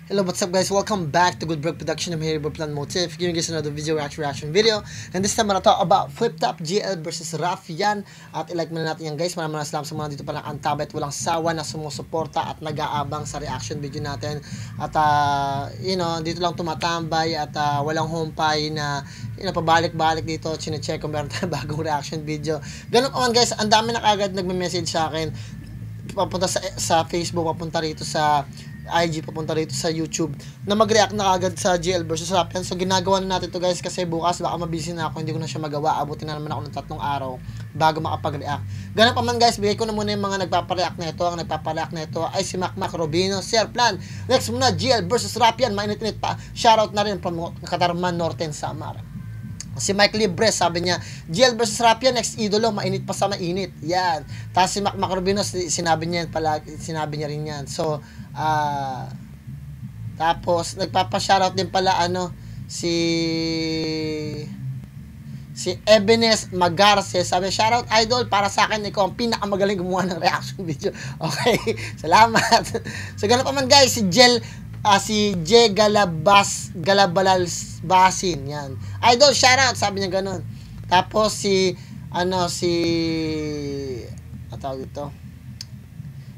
Hello, what's up guys? Welcome back to Good Break Production. I'm here with Plan Motif, giving you guys another video reaction video. And this time, I'm gonna talk about Flip Top GL versus Raffian. At i-like muna natin yan guys. Maraming salamat sa mga dito pa nag-antabay at walang sawa na sumusuporta at nag-aabang sa reaction video natin. At dito lang tumatambay at walang humpay na pabalik-balik dito. Chine-check kung meron tayong bagong reaction video. Ganun naman guys, ang dami na kagad nagme-message sa akin. Papunta sa Facebook, papunta rito sa IG, papunta rito sa YouTube na mag-react na agad sa GL versus Raffian. So ginagawa na natin to guys kasi bukas baka mabisi na ako, hindi ko na siya magawa. Abutin na naman ako ng 3 araw bago makapag-react. Ganun pa man guys, bigay ko na muna yung mga nagpapareact na ito. Ang nagpapareact na ito ay si Mac Robino, Sir Plan. Next muna, GL versus Raffian, mainit-init pa. Shoutout na rin from Katarman, Northern Samar. Si Mike Libres, sabi niya, GL versus Raffian, next idolo, mainit pa sa mainit. Yan. Tapos si Mac Robino, sinabi niya rin yan. So, tapos nagpapa-shoutout din pala si Ebenes Magarce, sabi shoutout idol, para sa akin ikaw ang pinakamagaling gumawa ng reaction video. Okay, salamat. So ganun pa man guys, si J Galabalalbasin, yan idol, shoutout, sabi niya ganun. Tapos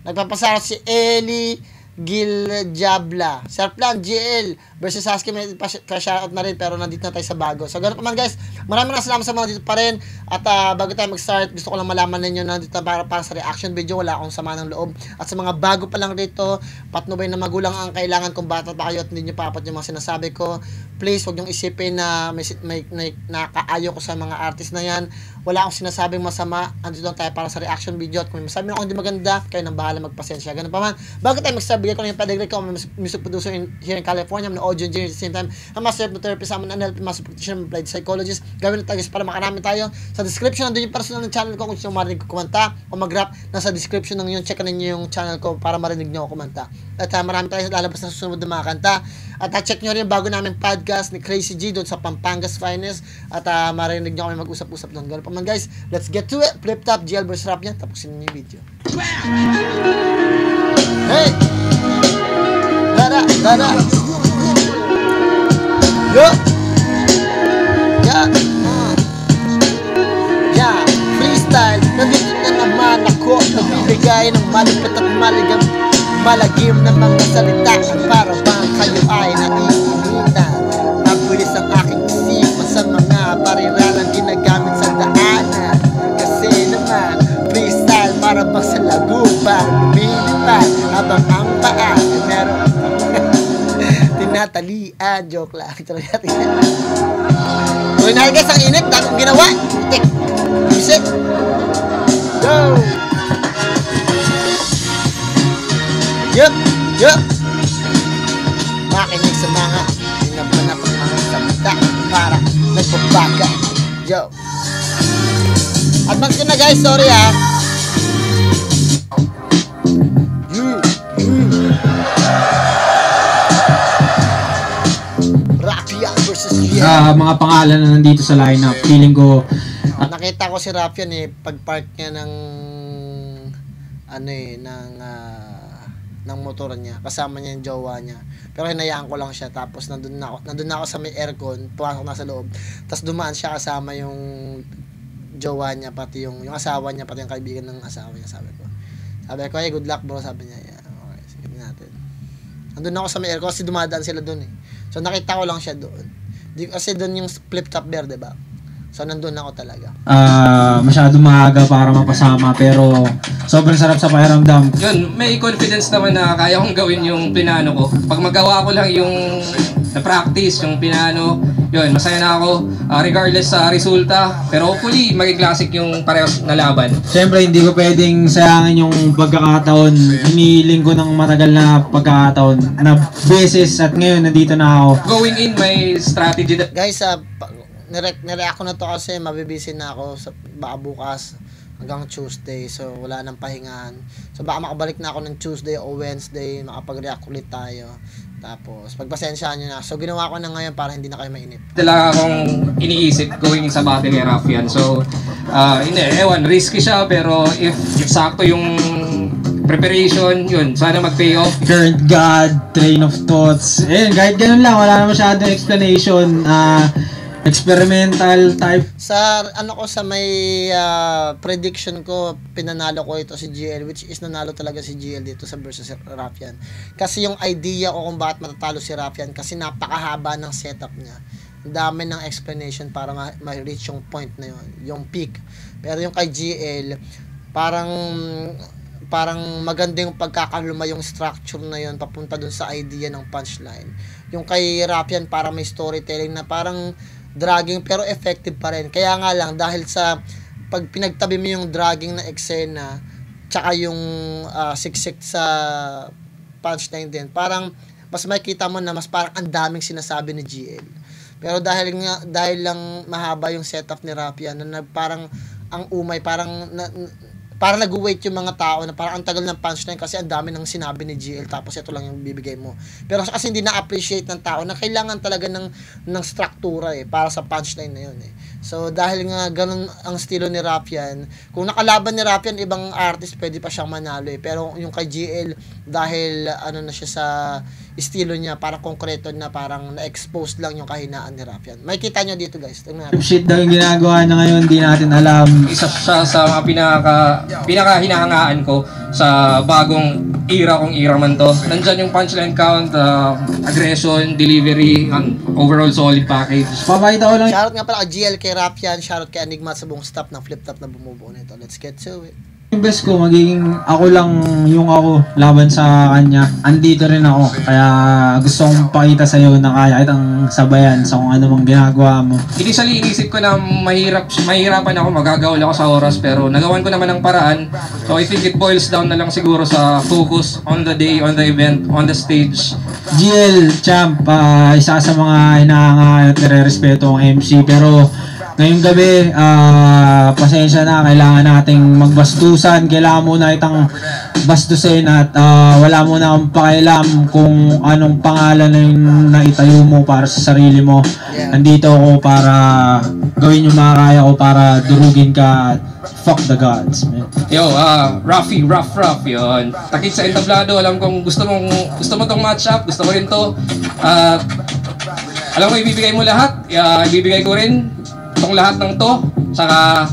nagpapasarap si Eli Giljabla, Sir Plan, GL versus Husky, may pa-shoutout na rin pero nandito na tayo sa bago. So ganun pa man guys, maraming salamat sa mga dito pa rin. At bago tayo mag-start, gusto ko lang malaman ninyo na dito para sa reaction video, wala akong sama ng loob. At sa mga bago pa lang dito, patnubay na magulang ang kailangan kung bata pa kayo at hindi nyo papat yung mga sinasabi ko, please huwag nyong isipin na may nakaayo ko sa mga artist na yan. Wala akong sinasabing masama, andito lang tayo para sa reaction video. At kung may masabi na ako hindi maganda, kayo nang bahala, magpasensya. Ganun pa man, bago tayo mag-start, bigay ko lang yung pedigree ko. I'm a music producer here in California. I'm an audio engineer at the same time. I'm a master hypnotherapist. I'm an NLP master practitioner. I'm applied psychologist. Gawin na tayo para makarami tayo. Sa description, nandun yung personal ng channel ko. Kung gusto nyo marinig ko kumanta o mag-rap, nasa description ng yun. Check ninyo yung channel ko para marinig nyo ako kumanta. At marami tayo lalabas na susunod na mga kanta. At check nyo rin yung bago namin podcast ni Crazy G doon sa Pampangas Finest. At marinig nyo kami mag-usap-usap doon. Ganun pa man guys, let's get to it. Flip Top GL versus Raffian. Tapusin nyo yung video. Hey! Dada! Yo! Yeah! Freestyle! Nandito na naman ako, nagbibigay ng malupit at malagim na mga salita. Para bang kayo ay naiinitan. Mabilis ang aking isipan sa mga pariralang ginagamit sa daanan. Kasi naman, freestyle para bang sa lagupan. Lumilipad habang ang paa meron tinatalian. Joke lang. Tuloy na guys, ang init. Dahil kong ginawa. Itik. Visit. Go. Yup. Makinig sa mga pinapanap ang mga salita para nagpabaga. Yo. Advance ko na guys. Sorry ha. Mga pangalan na nandito sa lineup, feeling ko nakita ko si Raffian pag-park niya ng motor niya, kasama niya yung jowa niya, pero hinayaan ko lang siya. Tapos nandun na ako sa may aircon, pumasok na sa loob, tapos dumaan siya kasama yung jowa niya, pati yung asawa niya, pati yung kaibigan ng asawa niya. Sabi ko hey, good luck bro, sabi niya. Yeah, okay, sige natin. Nandun ako sa may aircon kasi dumadaan sila doon so nakita ko lang siya doon. Kasi doon yung Flip Top Bear, diba? So, nandun ako talaga. Masyado maaga para mapasama, pero sobrang sarap sa pakiramdam. Yun, may confidence naman na kaya kong gawin yung pinano ko. Pag magawa ko lang yung na-practice, yung pinano, yun, masaya na ako. Regardless sa resulta, pero hopefully, maging classic yung parehas na laban. Siyempre, hindi ko pwedeng sayangin yung pagkakataon. Hiniling ko ng matagal na pagkakataon na beses at ngayon, nandito na ako. Going in, may strategy. Guys, nireact ko na to kasi mabibisi na ako baka bukas hanggang Tuesday. So, wala nang pahingahan. So, baka makabalik na ako ng Tuesday o Wednesday, makapag-react ulit tayo. Tapos, pagpasensyaan nyo na. So, ginawa ko na ngayon para hindi na kayo mainip. Talaga akong iniisip going sa battle ni Raffian. So, ewan, risky siya, pero if sakto yung preparation, yun, sana mag-pay off. Current God, train of thoughts. Kahit ganun lang, wala na masyadong explanation. Experimental type. Sa sa may prediction ko, pinanalo ko ito si GL, which is nanalo talaga si GL dito sa versus Raffian. Kasi yung idea ko kung bakit matatalo si Raffian, kasi napakahaba ng setup niya. Dami ng explanation para ma-reach yung point na yun, yung peak. Pero yung kay GL, parang maganda yung pagkakaluma yung structure na yun papunta dun sa idea ng punchline. Yung kay Raffian, parang may storytelling na parang dragging pero effective pa rin. Kaya nga lang, dahil sa pag pinagtabi mo yung dragging na eksena tsaka yung siksik sa punchline din, parang mas makikita mo na mas parang ang daming sinasabi ni GL. Pero dahil lang mahaba yung setup ni Raffian na parang ang umay, parang nag-wait yung mga tao na parang ang tagal ng punchline kasi ang dami ng sinabi ni GL tapos ito lang yung bibigay mo. Pero kasi hindi na-appreciate ng tao na kailangan talaga ng struktura para sa punchline na yun So dahil nga ganun ang estilo ni Raffian, kung nakalaban ni Raffian ibang artist pwede pa siyang manalo pero yung kay GL dahil na siya sa estilo niya, parang konkreto na parang na-expose lang yung kahinaan ni Raffian. May kita nyo dito guys. Shit daw yung ginagawa niya ngayon, hindi natin alam. Isa siya sa mga pinaka-hinahangaan ko sa bagong kong era man to. Nandyan yung punchline count, aggression, delivery, overall solid package. Papakita ko lang. Shoutout nga pala kay GL, kay Raffian, shoutout kay Enigma sa buong staff ng Flip Top na bumubuo nito. Let's get to it. Yung best ko, magiging ako lang yung ako laban sa kanya. Andito rin ako. Kaya gusto kong pakita sa'yo na kaya kitang sabayan sa kung ano mang ginagawa mo. Initially, inisip ko na mahirapan ako, magagawal ako sa oras, pero nagawan ko naman ng paraan. So I think it boils down na lang siguro sa focus on the day, on the event, on the stage. GL, champ, isa sa mga hinahangaan at nire-respeto ang MC, pero ngayong gabi, pasensya na, kailangan nating magbastusan, kailangan muna itang bastusin at wala muna akong pakialam kung anong pangalan na itayo mo para sa sarili mo. Nandito ako para gawin yung mga kaya ko para durugin ka. Fuck the gods, man. Yo, Raffy, rough, yun. Takit sa entablado, alam kong gusto mo tong matchup, gusto mo rin to. Alam ko, ibibigay mo lahat, ibibigay ko rin itong lahat ng to, saka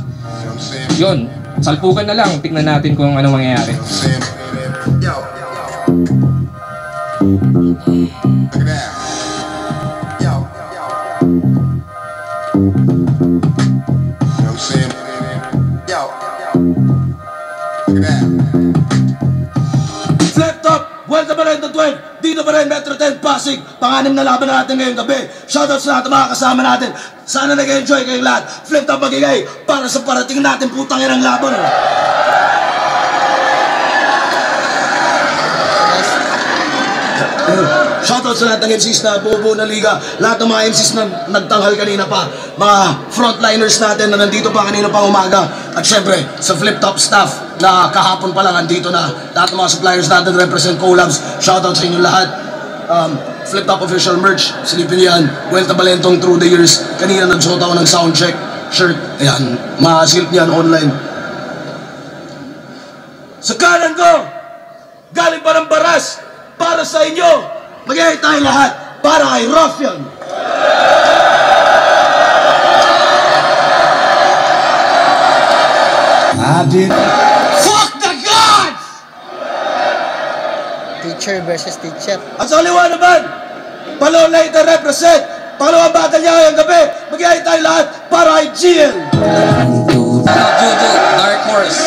yun, salpukan na lang, tignan natin kung ano mangyayari. Flip Top, welcome pa rin to 12. Dito pa rin Metro 10 Pasig. Panganim na laban natin ngayong gabi. Shoutouts sa lahat ng mga kasama natin. Sana nag-enjoy kayong lahat. Flip Top magigay para sa parating natin putang irang laban. Shoutout sa lahat ng MCs na buo na liga. Lahat ng mga MCs na nagtanghal kanina pa. Mga frontliners natin na nandito pa kanina pang umaga. At syempre, sa Flip Top staff na kahapon pa lang andito na. Lahat ng mga suppliers natin represent collabs. Shoutout sa inyo lahat. Flip Top official merch. Silipin yan. Vuelta Balentong through the years. Kanina nagsuot ako ng soundcheck shirt. Ayan. Masilip niyan online. Sa kanan ko, galing pa ng baras para sa inyo. Mag-iay tayo lahat para kay Raffian. Fuck the gods! Teacher versus teacher. At sa kaliwa naman, Palon later represent. Pangalawang battle niya ngayong gabi. Mag-iay tayo lahat para kay GL. Juju, Dark Horse.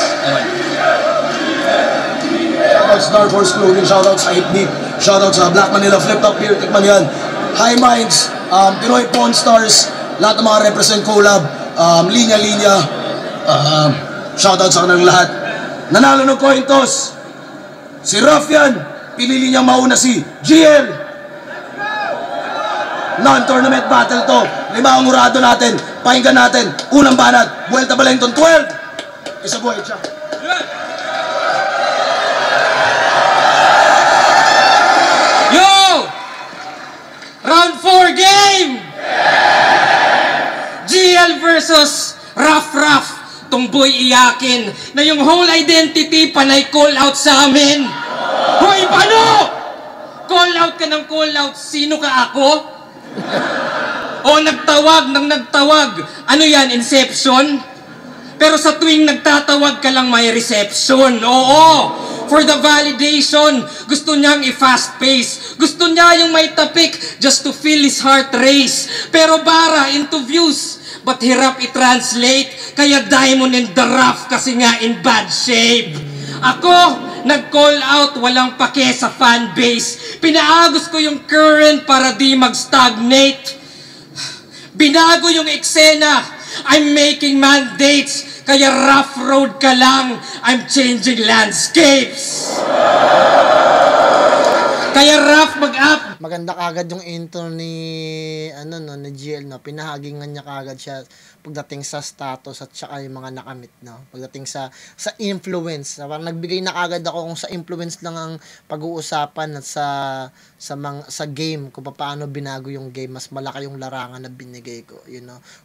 Shoutouts Dark Horse Clothing, shoutouts sa 8-Beat, shoutouts sa Black Manila Flip Top Beer, tikman yan. High Minds, Pinoy Pawn Stars, lahat ng mga represent collab, linya-linya, shoutouts sa kanang lahat. Nanalo ng coin toss, si Raffian, pinili niya mauna si GL. Non-tournament battle to, 5 ang urado natin, pakinggan natin, unang banat, Vuelta Balentong 12, isa buhay siya. Round 4 game! GL versus Raff. Tong boy iyakin na yung whole identity panay call out sa amin. Hoy, paano? Call out ka ng call out. Sino ka ako? O nagtawag ng nagtawag. Ano yan, Inception? Pero sa tuwing nagtatawag ka lang may reception. Oo, for the validation. Gusto niyang i-fast pace. Gusto niya yung may tapik just to feel his heart race. Pero bara into views. But hirap i-translate. Kaya diamond in the rough kasi nga in bad shape. Ako, nag-call out, walang pake sa fan base. Pinaagos ko yung current para di mag-stagnate. Binago yung eksena. I'm making mandates. Kaya rough road ka lang. I'm changing landscapes. Kaya rough mag-up. Maganda kagad yung intro ni ni GL, no. Pinahagingan niya kagad siya pagdating sa status at saka yung mga nakamit, no. Pagdating sa influence, parang nagbigay na kagad ako kung sa influence lang ang pag-uusapan at sa game, kung paano binago yung game, mas malaki yung larangan na binigay ko,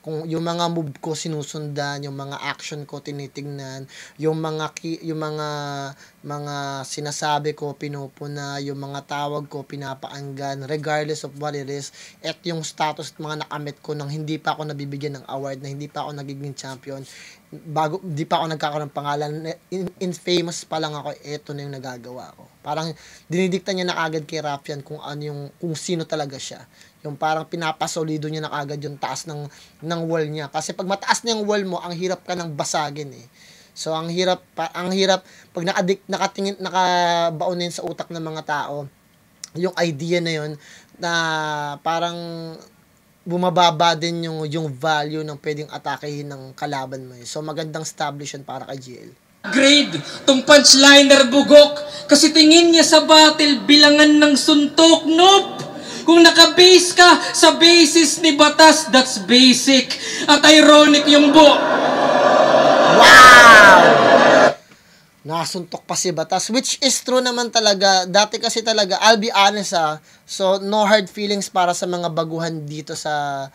Kung yung mga move ko sinusundan, yung mga action ko tinitingnan, yung mga sinasabi ko pinupuna, yung mga tawag ko pinapaanggan, regardless of what it is, at yung status at mga nakamit ko nang hindi pa ako nabibigyan ng award, na hindi pa ako nagiging champion, hindi pa ako nagkakaroon ng pangalan, infamous pa lang ako, eto na yung nagagawa ko. Parang dinidikta niya na agad kay Rafian kung sino talaga siya. Yung parang pinapasolido niya na agad yung taas ng wall niya. Kasi pag mataas na yung wall mo, ang hirap ka nang basagin eh. So ang hirap pag nakabaunin sa utak ng mga tao yung idea na yun, na parang bumababa din yung value ng pwedeng atakehin ng kalaban mo. So magandang establishment para kay GL. Grade, tong punchliner bugok. Kasi tingin niya sa battle bilangan ng suntok. Nope! Kung naka-base ka sa basis ni Batas, that's basic. At ironic yung Wow! Nasuntok pa si Batas, which is true naman talaga. Dati kasi talaga, I'll be honest so no hard feelings para sa mga baguhan dito sa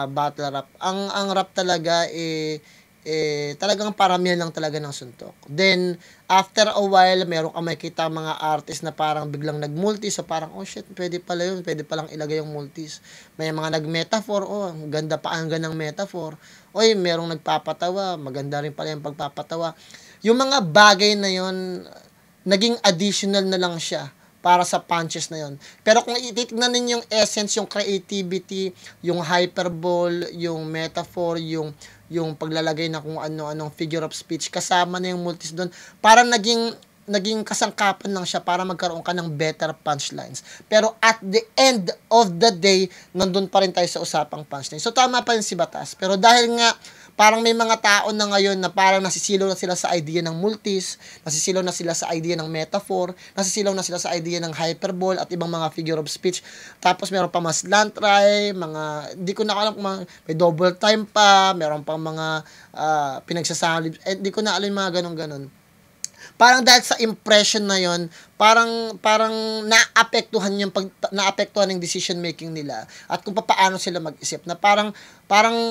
battle rap. Ang rap talaga talagang paramihan lang talaga ng suntok. Then after a while, meron ka makikita mga artist na parang biglang nag-multi, so parang oh shit, pwede pala yun, pwede palang ilagay yung multis. May mga nag-metaphor, ganda pa ang ganang metaphor. Oy, merong nagpapatawa, maganda rin pala yung pagpapatawa. Yung mga bagay na yon, naging additional na lang siya para sa punches na yon. Pero kung ititignan ninyo yung essence, yung creativity, yung hyperbole, yung metaphor, yung paglalagay na kung ano-anong figure of speech, kasama na yung multis doon, parang naging kasangkapan lang siya para magkaroon ka ng better punchlines. Pero at the end of the day, nandun pa rin tayo sa usapang punchline. So tama pa rin si Batas. Pero dahil nga, parang may mga tao na ngayon na parang nasisilaw na sila sa idea ng multis, nasisilaw na sila sa idea ng metaphor, nasisilaw na sila sa idea ng hyperbole at ibang mga figure of speech. Tapos meron pa mas lantry, hindi ko na alam kung may double time pa, meron pang mga pinagsasalib, hindi ko na alam yung mga ganon-ganon. Parang dahil sa impression na yon, parang naapektuhan yung decision making nila at kung paano sila mag-isip, na parang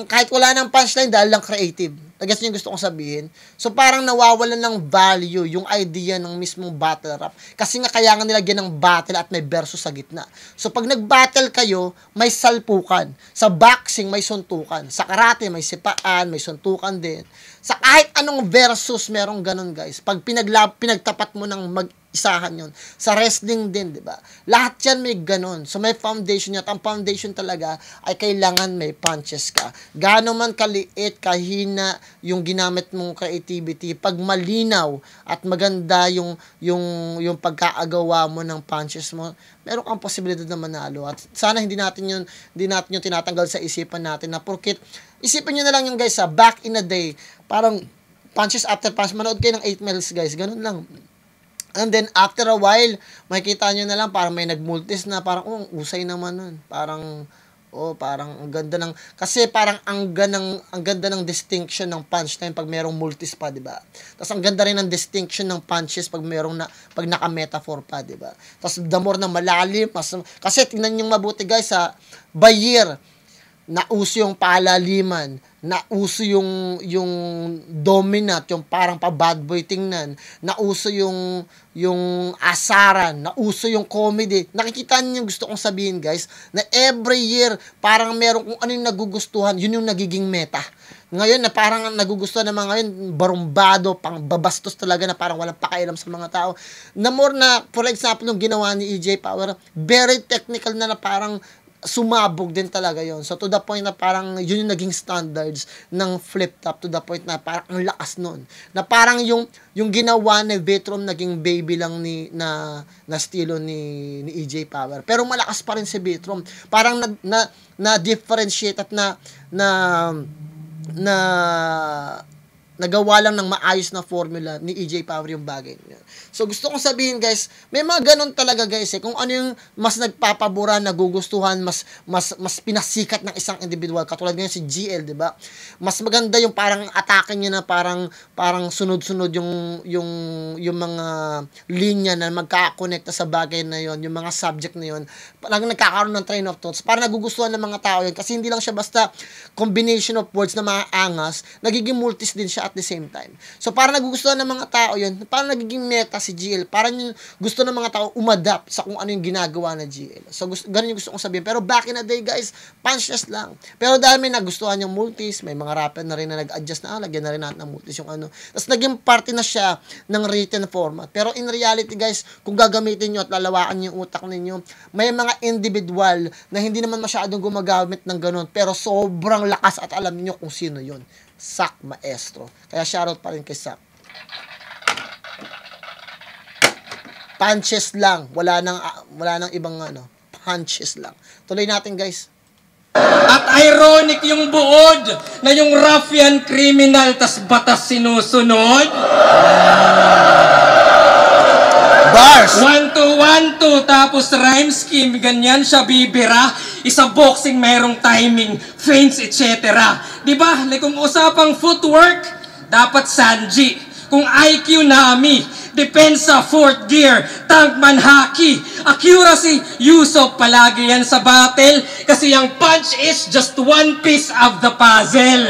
kahit wala nang punchline dahil lang creative. Guess yung gusto kong sabihin. So parang nawawalan ng value yung idea ng mismong battle rap. Kasi nga kaya nga nilagyan ng battle at may versus sa gitna. So pag nag-battle kayo, may salpukan. Sa boxing may suntukan. Sa karate may sipaan, may suntukan din. Sa kahit anong versus merong ganun, guys. Pag pinagtapat mo ng isahan yun. Sa wrestling din, di ba? Lahat yan may ganun. So, may foundation yan. Ang foundation talaga ay kailangan may punches ka. Gaano man kaliit, kahina yung ginamit mong creativity, pag malinaw at maganda yung pagkaagawa mo ng punches mo, meron kang posibilidad na manalo. At sana hindi natin yung tinatanggal sa isipan natin na porkit, isipin nyo na lang yung guys, back in the day, parang punches after punches, manood kayo ng 8 Miles, guys. Ganun lang. And then, after a while, makikita nyo na lang, parang may nag-multis na, parang, usay naman nun. Parang ang ganda ng, kasi parang ang ganda ng distinction ng punchline pag merong multis pa, di ba? Tapos, ang ganda rin ng distinction ng punches pag pag naka-metaphor pa, di ba? Tapos, the more na malalim, kasi tingnan nyo mabuti, guys, by year, nauso yung palaliman, nauso yung dominant, yung parang pa bad boy tingnan, nauso yung asaran, nauso yung comedy. Nakikita niyo yung gusto kong sabihin, guys, na every year parang meron kung ano yung nagugustuhan, yun yung nagiging meta. Ngayon na parang nagugustuhan ng mga ngayon, barumbado, pang babastos talaga na parang walang pakialam sa mga tao. Na more na, for example, yung ginawa ni EJ Power, very technical na parang sumabog din talaga yon. So to the point na parang yun yung naging standards ng flip top, to the point na parang ang lakas nun. Na parang yung ginawa ni Vetrum naging baby lang na estilo ni EJ Power. Pero malakas pa rin si Vetrum. Parang na differentiate at nagawa lang ng maayos na formula ni EJ Power yung bagay niya. So gusto kong sabihin, guys, may mga ganun talaga, guys, kung ano yung mas nagpapabura, nagugustuhan, mas pinasikat ng isang individual, katulad ngayon si GL, 'di ba? Mas maganda yung parang atake niya na parang sunod-sunod yung mga linya na magka-connect sa bagay na yon, yung mga subject na yon. Parang nagkakaroon ng train of thoughts. Parang nagugustuhan ng mga tao yun kasi hindi lang siya basta combination of words na mga angas, nagiging multis din siya at the same time. So, parang nagugustuhan ng mga tao yun, parang nagiging meta si GL, parang yung gusto ng mga tao umadapt sa kung ano yung ginagawa na GL. So, ganun yung gusto kong sabihin. Pero back in the day, guys, punchless lang. Pero dahil may nagustuhan yung multis, may mga rapper na rin na nag-adjust na, lagyan na rin natin ng multis yung ano. Tapos, naging party na siya ng written format. Pero in reality, guys, kung gagamitin nyo at lalawakan nyo yung utak ninyo, may mga individual na hindi naman masyadong gumagamit ng ganun, pero sobrang lakas at alam niyo kung sino yun. Sak Maestro. Kaya shoutout pa rin kay Sak. Punches lang. Wala nang ibang punches lang. Tuloy natin, guys. At ironic yung buod na yung ruffian criminal tas batas sinusunod. Bars! 1-2-1-2 tapos rhyme scheme, ganyan siya bibira. Isa boxing merong timing, feints, etc. Diba? Like kung usapang footwork, dapat Sanji. Kung IQ Nami, depensa fourth gear, tankman haki, accuracy, Yusuf palagi yan sa battle kasi yung punch is just one piece of the puzzle.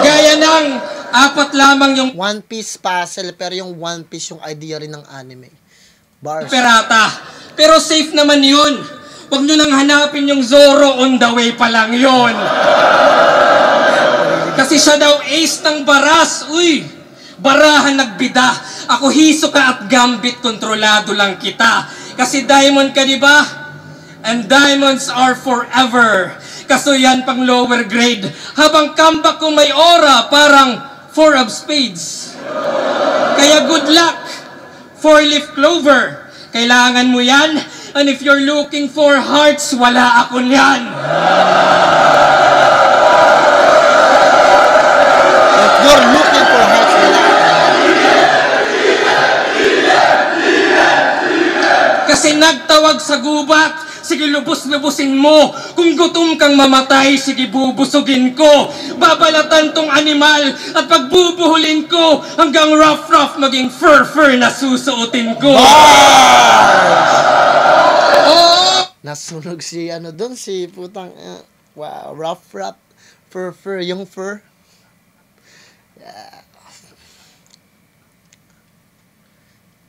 Gaya ng apat lamang yung One Piece puzzle, pero yung One Piece yung idea rin ng anime. Bars. perata. Pero safe naman yun. Huwag nyo nang hanapin yung Zoro, on the way pa lang yun. Kasi siya daw ace ng baras. Uy, barahan nagbida. Ako Hisoka at Gambit, kontrolado lang kita. Kasi diamond ka, di ba? And diamonds are forever. Kaso yan pang lower grade. Habang comeback ko may aura, parang 4 of spades. Kaya good luck, 4-leaf clover. Kailangan mo yan. And if you're looking for hearts, wala ako niyan. If you're looking for hearts, wala. Kasi nagtawag sa gubat, sige lubos-lubusin mo. Kung gutom kang mamatay, sige bubusugin ko. Babalatan tong animal at pagbubuhulin ko hanggang rough maging fur na susuotin ko. Nasunog si doon, si putang, wow, rough, fur, yung fur.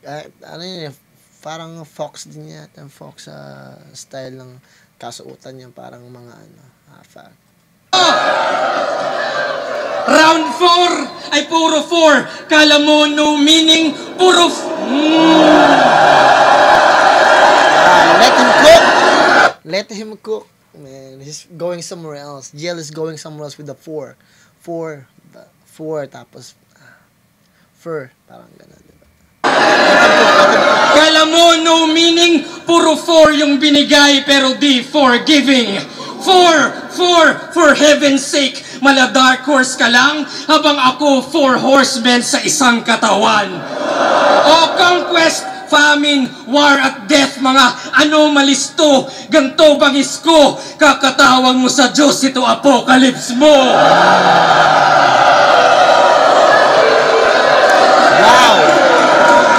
Yeah. Ano yun, parang fox din yata, fox style ng kasuotan niya, parang mga half. Round 4 ay puro 4. Kala mo no meaning, puro Let him cook. Man, he's going somewhere else. GL is going somewhere else with the 4. 4, tapos fur, parang gano'n, diba? Kala mo no meaning, puro 4 yung binigay pero di forgiving. 4 for heaven's sake, mala dark horse ka lang habang ako 4 horsemen sa isang katawan. O conquest, famine, war at death, mga anomalies to, ganto bangis ko, kakatawag mo sa Diyos, ito apocalypse mo. Wow!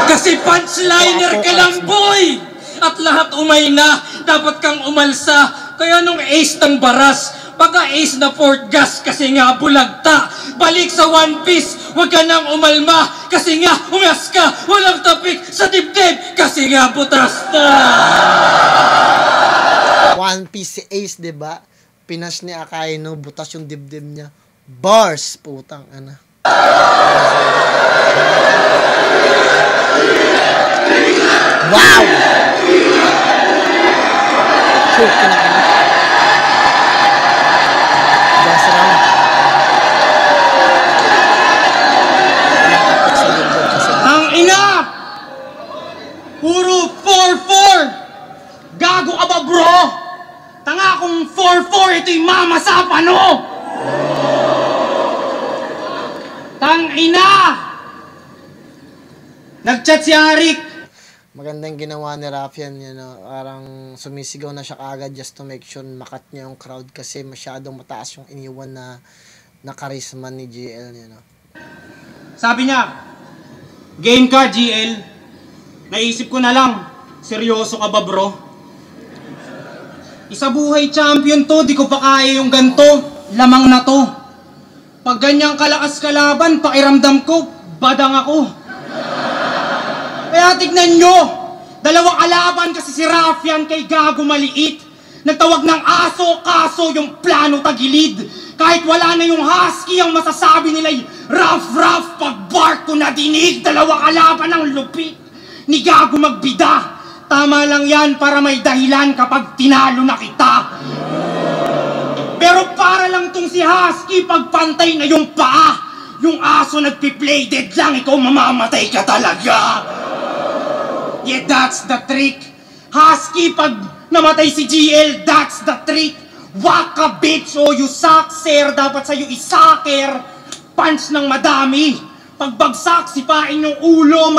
Kasi punchliner ka lang, boy! At lahat umay na, dapat kang umalsa, Kaya nung ace ng baras, pagka-ace na Fort Gas kasi nga bulagta. Balik sa One Piece, huwag ka nang umalma kasi nga umas ka, walang tapik sa dibdib kasi nga butas na. One Piece si Ace, diba? Pinas ni Akainu, butas yung dibdib niya. Bars, putang ana. Wow! Shoot, kinakain. Gas round. Ang ina! Puro 4-4! Gago ka ba, bro? Tanga kung 4-4, ito'y mama sa pano! Tang ina! Nag-chat si Arik. Magandang ginawa ni Raffian, parang sumisigaw na siya kaagad just to make sure makat niya yung crowd kasi masyadong mataas yung iniwan na charisma ni GL, Sabi niya, game ka, GL. Naisip ko na lang, seryoso ka ba, bro? Isa buhay champion to, di ko pa kaya yung ganto. Lamang na to. Pag ganyang kalakas kalaban, pakiramdam ko, badang ako. Kaya tignan nyo, dalawang kalaban kasi si Raffian kay Gago maliit. Nagtawag ng aso, kaso yung plano tagilid. Kahit wala na yung husky, ang masasabi nila'y rough, pag bark ko na dinig. Dalawa kalaban ang lupit, ni Gago magbida. Tama lang yan para may dahilan kapag tinalo na kita. Pero para lang tong si husky, pagpantay na yung paa. Yung aso nagpi-play dead lang, ikaw mamamatay ka talaga. Yeah, that's the trick. Husky, pag namatay si GL, that's the trick. Waka bitch, oh you suck, sir. Dapat sa'yo isaker. Punch ng madami. Pagbagsak, sipain yung ulo,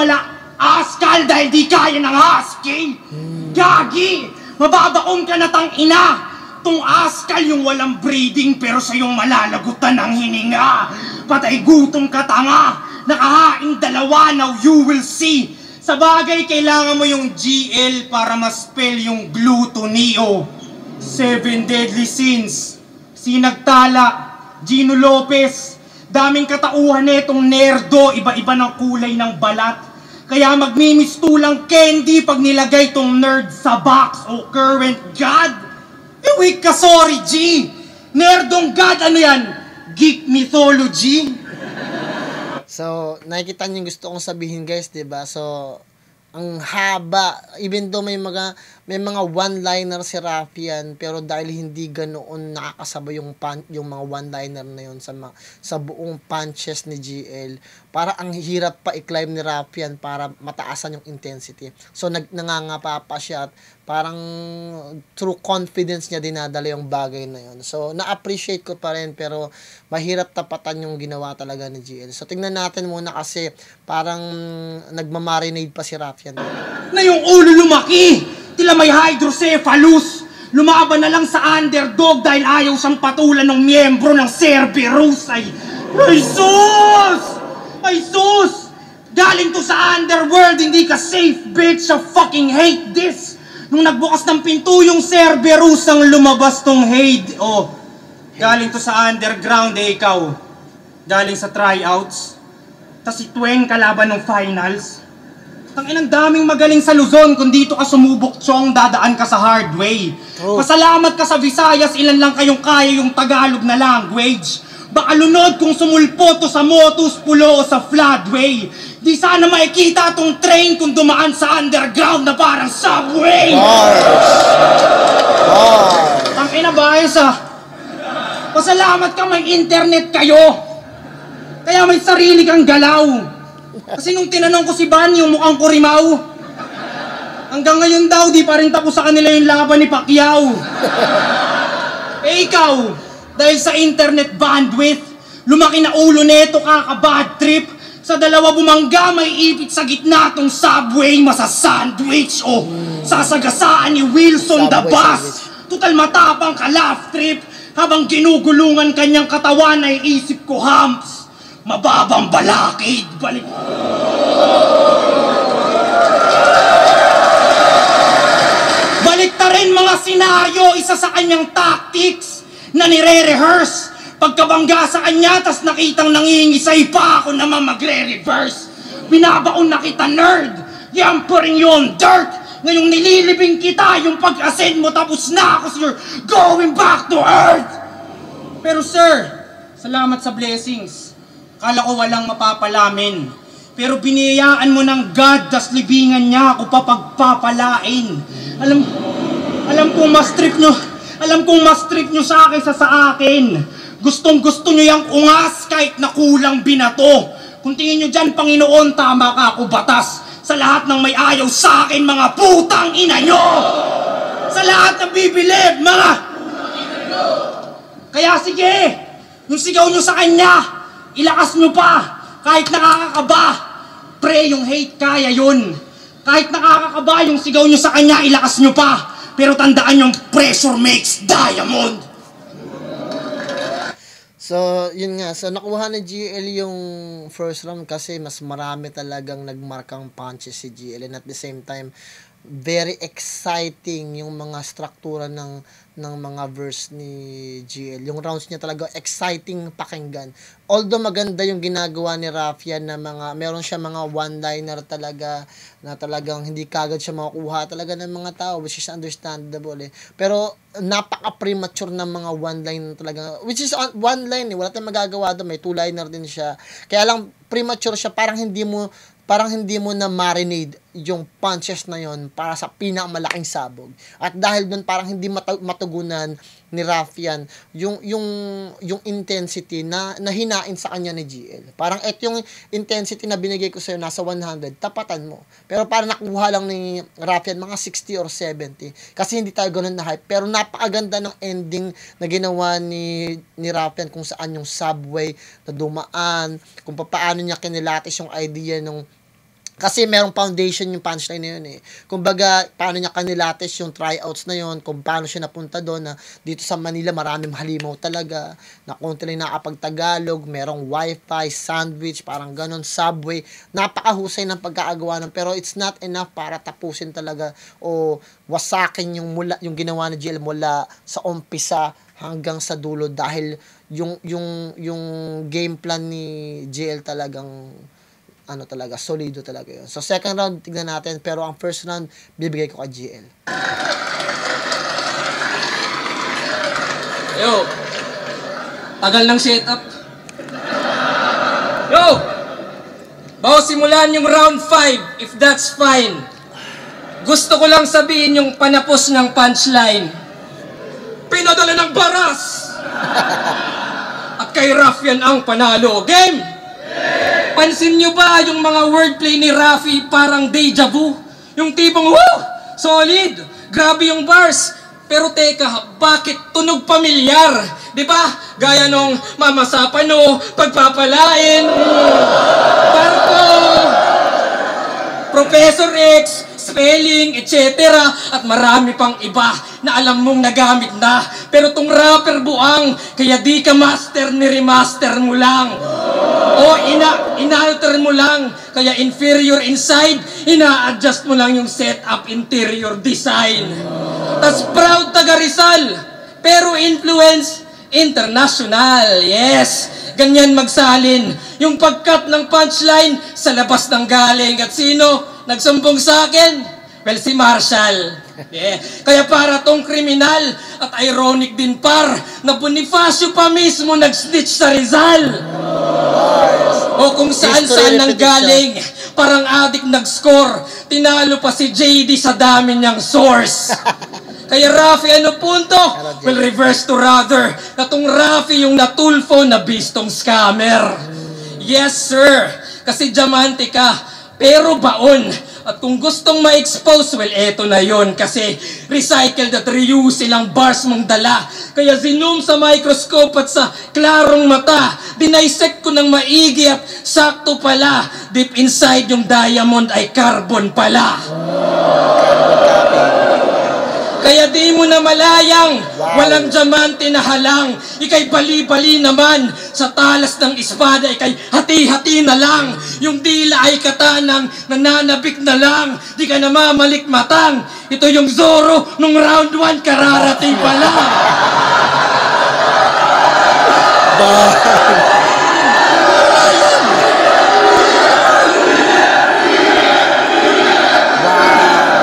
askal dahil di kaya ng husky. Gagi, mababaon ka na tang ina. Tung askal yung walang breeding pero sa'yong malalagutan ng hininga. Patay gutom ka tanga. Nakahaing dalawa, now you will see. Sa bagay, kailangan mo yung GL para ma-spell yung glutonio. 7 deadly sins. Sinagtala, Gino Lopez. Daming katauhan netong nerdo, iba-iba ng kulay ng balat. Kaya magmimistulang candy pag nilagay tong nerd sa box o current god. Weak ka, sorry, G. Nerdong god, ano yan? Geek mythology? So, nakikita niyo yung gusto kong sabihin, guys, 'di ba? So, ang haba, even though may mga one-liner si Raffian, pero dahil hindi ganoon nakakasabay yung mga one-liner na yon sa buong punches ni GL, para ang hirap pa i-climb ni Raffian para mataasan yung intensity. So nangangapa pa siya at parang through confidence niya dinadala yung bagay na yon. So na-appreciate ko pa rin, pero mahirap tapatan yung ginawa talaga ni GL. So tingnan natin muna kasi parang nagmamarinade pa si Raffian. Na yung ulo lumaki! Tila may hydrocephalus. Lumaban na lang sa underdog dahil ayaw siyang patulan ng miyembro ng Cerberus. Ay sus! Ay sus! Galing to sa underworld, hindi ka safe, bitch. I fucking hate this. Nung nagbukas ng pinto yung Cerberus, ang lumabas tong hate. Oh, galing to sa underground, ikaw. Galing sa tryouts. Tas si Tweng kalaban ng finals. Tanginang daming magaling sa Luzon, kung dito ka sumubok, chong, dadaan ka sa hard way. Pasalamat ka sa Visayas, ilan lang kayong kaya yung Tagalog na language. Baka lunod kung sumulpo to sa motus, pulo o sa floodway. Di sana makikita tong train kung dumaan sa underground na parang subway. Tangina bayos ah. Pasalamat ka may internet kayo. Kaya may sarili kang galaw. Kasi nung tinanong ko si Van, yung mukhang kurimaw, hanggang ngayon daw, di pa rin tapos sa kanila yung laban ni Pacquiao. Eh ikaw, dahil sa internet bandwidth, lumaki na ulo neto kaka-bad trip. Sa dalawa bumangga, may ipit sa gitna tong subway, masa-sandwich o sasagasaan ni Wilson the Bus. Tutal matapang ka laugh trip, habang ginugulungan kanyang katawan ay isip ko humps. Mababang balakid, balik. Balik ta rin mga mga senaryo, isa sa kanyang tactics na nire-rehearse. Pagkabangga sa kanya, tas nakitang nangingisay pa ako naman magre-reverse. Binabaon na kita, nerd. Yan pa rin yun, dirt. Ngayong nililibing kita, yung pag-ascend mo, tapos na ako, sir. Going back to earth. Pero sir, salamat sa blessings. Kala ko walang mapapalamin. Pero biniyayaan mo ng God, tas libingan niya ako papagpapalain. Alam kong mas trip nyo sa akin. Gustong gusto nyo yung ungas kahit na kulang binato. Kung tingin nyo dyan, Panginoon, tama ka ako batas. Sa lahat ng may ayaw sa akin, mga putang ina nyo! Sa lahat ng bibilib, mga... Kaya sige, yung sigaw nyo sa kanya, ilakas nyo pa, kahit nakakakaba. Pre, yung hate kaya yun. Kahit nakakakaba yung sigaw nyo sa kanya, ilakas nyo pa. Pero tandaan yung pressure makes diamond. So, yun nga. So, nakuha ni GL yung first round kasi mas marami talagang nagmarkang punches si GL. And at the same time, very exciting yung mga struktura ng mga verse ni GL. Yung rounds niya talaga exciting pakinggan. Although maganda yung ginagawa ni Raffian na meron siya mga one-liner talaga na talagang hindi kagad siya makukuha talaga ng mga tao, which is understandable eh. Pero napaka-premature ng mga one-liner talaga, which is one-line eh. Wala tayong magagawa doon. May two-liner din siya. Kaya lang premature siya, parang hindi mo na marinade yung punches na yon para sa pinakamalaking sabog. At dahil doon parang hindi matugunan ni Raffian yung intensity na hinain sa kanya ni GL. Parang yung intensity na binigay ko sa'yo nasa 100, tapatan mo. Pero parang nakuha lang ni Raffian mga 60 or 70 kasi hindi tayo ganun na hype. Pero napakaganda ng ending na ginawa ni Raffian kung saan yung subway na dumaan, kung paano niya kinilatis yung idea nung kasi merong foundation yung punchline na yun eh. Kumbaga, paano niya kanilates yung tryouts na yun, kung paano siya napunta doon na dito sa Manila maraming halimaw talaga, na konti lang nakapag-Tagalog, merong wifi, sandwich, parang ganon, subway. Napakahusay ng pagkakagawa ng, pero it's not enough para tapusin talaga o wasakin yung ginawa ni GL mula sa umpisa hanggang sa dulo dahil yung game plan ni GL talagang talaga, solido talaga yun. So, second round, tignan natin. Pero ang first round, bibigay ko kay GL. Yo! Tagal ng setup. Yo! Bago simulan yung round 5, if that's fine. Gusto ko lang sabihin yung panapos ng punchline. Pinadala ng baras! At kay Raffian ang panalo. Game! Pansin nyo ba yung mga wordplay ni Rafi parang deja vu? Yung tipong, woo! Solid! Grabe yung bars! Pero teka, bakit tunog pamilyar? Diba? Gaya nung Mama Sapano, pagpapalain, Barko, Professor X, spelling, etc. At marami pang iba na alam mong nagamit na. Pero tong rapper buang, kaya di ka master ni remaster mo lang. O ina-alter mo lang, kaya inferior inside, ina-adjust mo lang yung setup interior design. Tas proud taga Rizal, pero influence international. Yes, ganyan magsalin. Yung pagkat ng punchline sa labas ng galing. At sino nagsumbong sa akin? Well, si Marshall. Yeah. Kaya para tong kriminal at ironic din par na Bonifacio pa mismo nag-snitch sa Rizal. O kung saan-saan nang galing, parang adik nag-score, tinalo pa si JD sa dami niyang source. Kaya Rafi, ano punto? Well, reverse to rather, na tong Rafi yung natulfo na bistong scammer. Yes, sir, kasi diamante ka, pero baon. At kung gustong ma-expose, well, eto na yon kasi recycled at reuse silang bars mong dala. Kaya zoom sa microscope at sa klarong mata, dinaisect ko ng maigi at sakto pala, deep inside yung diamond ay carbon pala. Kaya di mo na malayang, walang diamante na halang. Ika'y bali-bali naman, sa talas ng espada, ika'y hati-hati na lang. Yung dila ay katanang, nananabik na lang. Di ka na mamalikmatang, Ito yung Zoro nung round 1, kararating pa lang.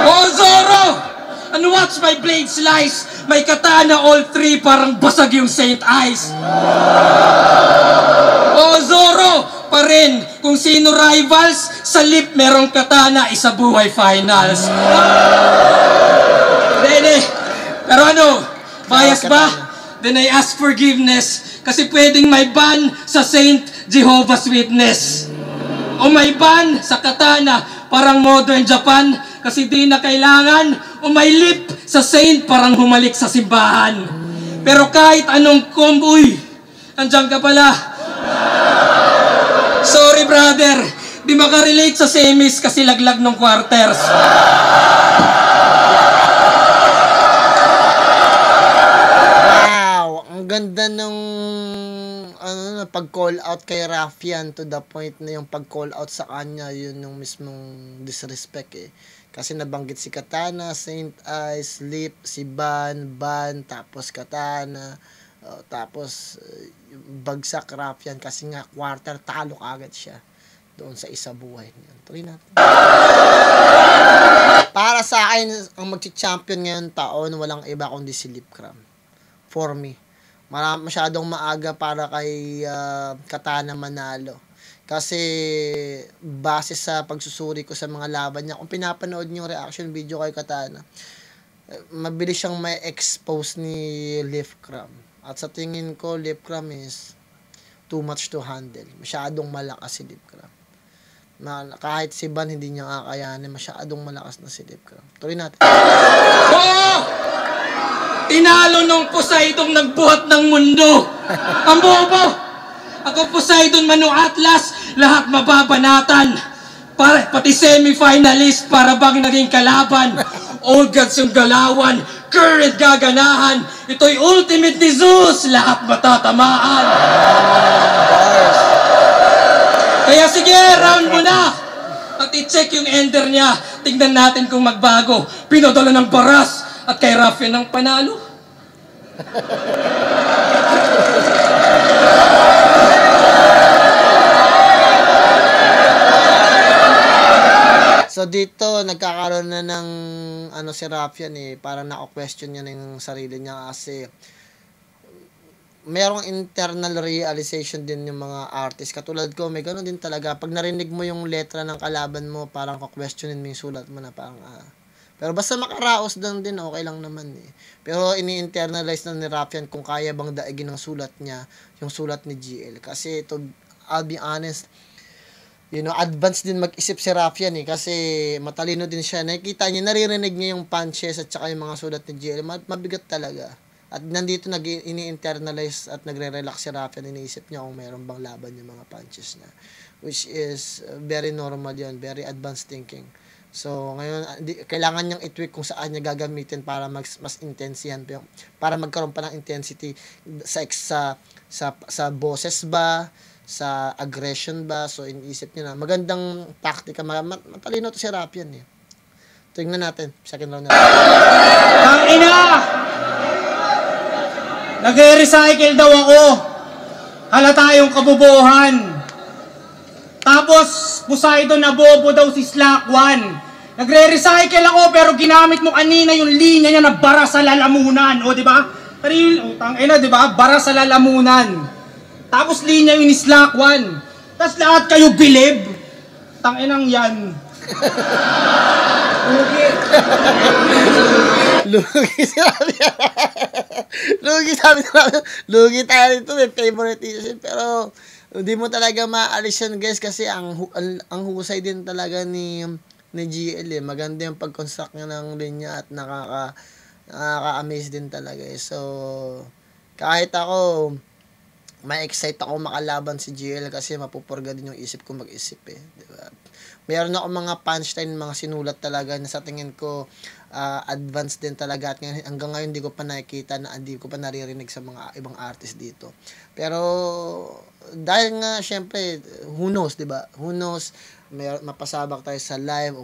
Oh, Zoro! And watch my blade slice. May katana all 3, parang basag yung Saint Ice. Oh, Zoro! Pa rin, kung sino rivals, sa lip merong katana, isa buhay finals. Dede, pero ano, bias ba? Then I ask forgiveness, kasi pwedeng may ban sa Saint Jehovah's Witness. O may ban sa katana, parang modern Japan, kasi di na kailangan. O may lip sa Saint, parang humalik sa simbahan. Pero kahit anong komboy, andyan ka pala. Sorry brother, di makarelate sa semis kasi laglag ng quarters. Wow, ang ganda nung pag-call out kay Raffian, to the point na yung pag-call out sa kanya, yun yung mismong disrespect eh. Kasi nabanggit si Katana, Saint Ice, Lip, si Ban, tapos Katana, tapos bagsak Raffian kasi nga quarter talo agad siya doon sa isa buhay niya. Tuloy natin. Para sa akin, ang magchi-champion ngayon taon, walang iba kundi si Lipcram. For me. Masyadong maaga para kay Katana manalo. Kasi base sa pagsusuri ko sa mga laban niya, kung pinapanood niyo yung reaction video kay Katana, mabilis siyang may expose ni Lipcram. At sa tingin ko, Lipcram is too much to handle. Masyadong malakas si Lipcram. Kahit si Ban hindi niya kakayanin, masyadong malakas na si Lipcram. Tuloy natin. Oo! Tinalo nung Poseidon nagbuhat ng mundo. Ang bobo! Ako Poseidon, Manu Atlas, lahat mababanatan. Pati semi-finalist para bang naging kalaban. Old gods yung galawan, current gaganahan. Ito'y ultimate ni Zeus, lahat matatamaan. Kaya sige, round mo na. At i-check yung ender niya. Tingnan natin kung magbago. Pinadala ng baras at kay Raffian ng panalo. So dito nagkakaroon na ng si Raffian eh, parang na-question niya ng sarili niya kasi merong internal realization din yung mga artist. Katulad ko, may gano'n din talaga. Pag narinig mo yung letra ng kalaban mo, parang ka-questionin mo yung sulat mo na parang Pero basta makaraos lang din, okay lang naman eh. Pero ini-internalize na ni Raffian kung kaya bang daigin ng sulat niya, yung sulat ni GL. Kasi ito, I'll be honest, advance din mag-isip si Raffian eh, kasi matalino din siya. Nakikita niya, naririnig niya yung punches at saka yung mga sulat ni GL. Mabigat talaga. At nandito ini-internalize at nagre-relax si Raffian, iniisip niya kung meron bang laban yung mga punches niya. Which is very normal yun, very advanced thinking. So, ngayon, kailangan niyang i-tweak kung saan niya gagamitin para mas intense yan. Para magkaroon pa ng intensity sa boses ba, sa aggression ba. So, iniisip niya na. Magandang taktika. Matalino to si Raffian eh. Tingnan natin. Second round na. Ang ina! Nag-recycle daw ako. Halata yung kabubuhan. Tapos, Poseidon na bobo daw si Slack 1. Nagre-recycle ako pero ginamit mo kanina yung linya niya na bara sa lalamunan. O, di ba? Tangina, di ba? Bara sa lalamunan. Tapos linya yung ni Slack 1. Tapos lahat kayo bilib. Tanginang yan. Lugi sabi. Lugi tayo nito. May favoritism. Pero hindi mo talaga maalis yan guys kasi ang husay din talaga ni GL eh. Maganda yung pag-construct niya ng linya at nakaka-amaze din talaga eh. So kahit ako may excite ako makalaban si GL kasi mapupurga din yung isip ko mag-isip eh. Diba? Meron ako mga punchline, mga sinulat talaga na sa tingin ko advanced din talaga at hanggang ngayon hindi ko pa nakikita na hindi ko pa naririnig sa mga ibang artist dito. Pero dahil nga syempre who knows, 'di ba? Who knows, mapasabak tayo sa live o